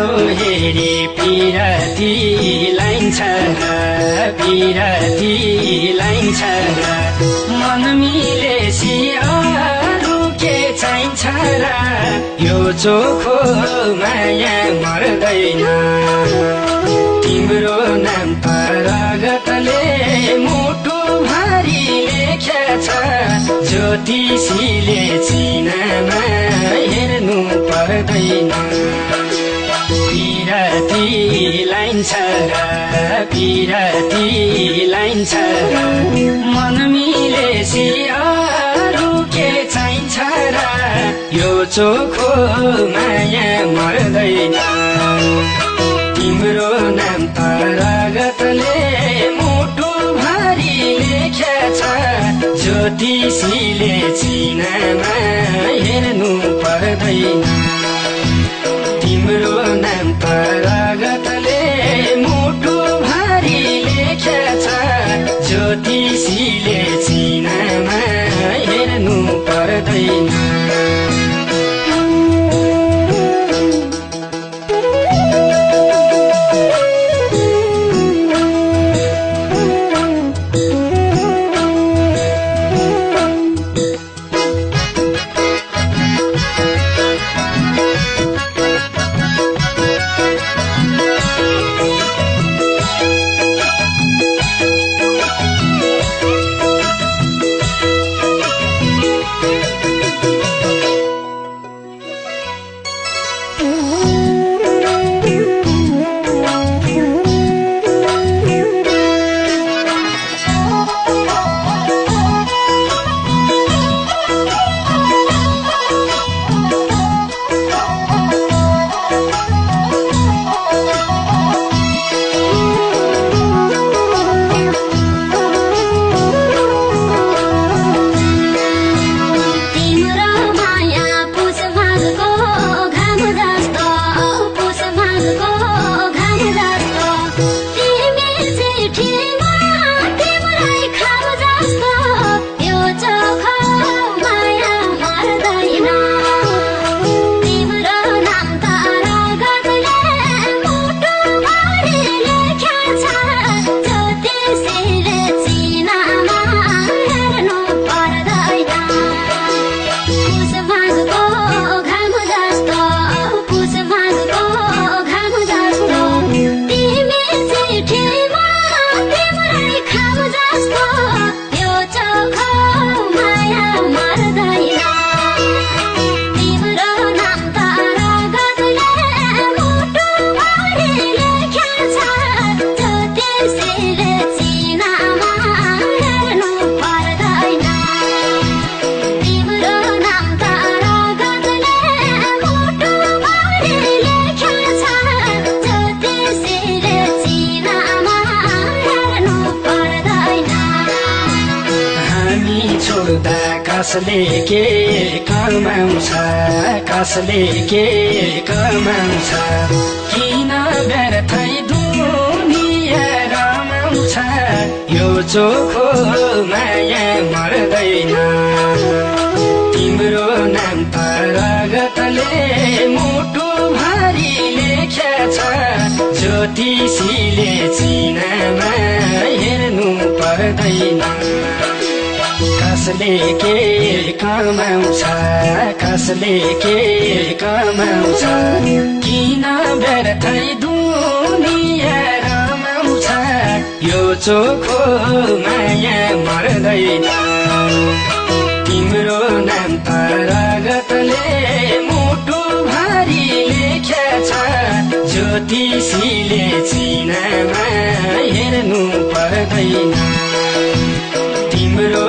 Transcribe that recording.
तिम्रो हेरी पिरती लाइन्छ पिरती लाइन्छ मन मिलेसी अरू के चाहिन्छ र यो चोखो माया मर्दैन तिम्रो नाम त रगतले मुटु भारी लेख्छ ज्योतिषीले चिनामा हेर्नु पर्दैन पिरती लाइन्छ र पिरती लाइन्छ र मन मिलेसी अरू के चाहिन्छ र यो चोखो माया मर्दैन तिम्रो नाम त रगतले मुटु भारी लेख्छ ज्योतिषीले चिनामा हेर्नु पर्दैन तिम्रो नाम त रगतले मुटु भारी लेख्छ ज्योतिषीले चिनामा हेर्नु पर्दैन कसले के कमाउँछ कसले के कमाउँछ किन व्यर्थै दुनिया रमाउँछ यो चोखो माया मर्दैन तिम्रो नाम त रगतले मुटु भारी लेख्छ ज्योतिषीले चिनामा हेर्नु पर्दैन कसले के कमाउँछ कसले के कमाउँछ किन व्यर्थै दुनिया रमाउँछ यो चोखो माया मर्दैन तिम्रो नाम त रगतले मुटु भारी लेख्छ ज्योतिषीले चिनामा हेर्नु पर्दैन तिम्रो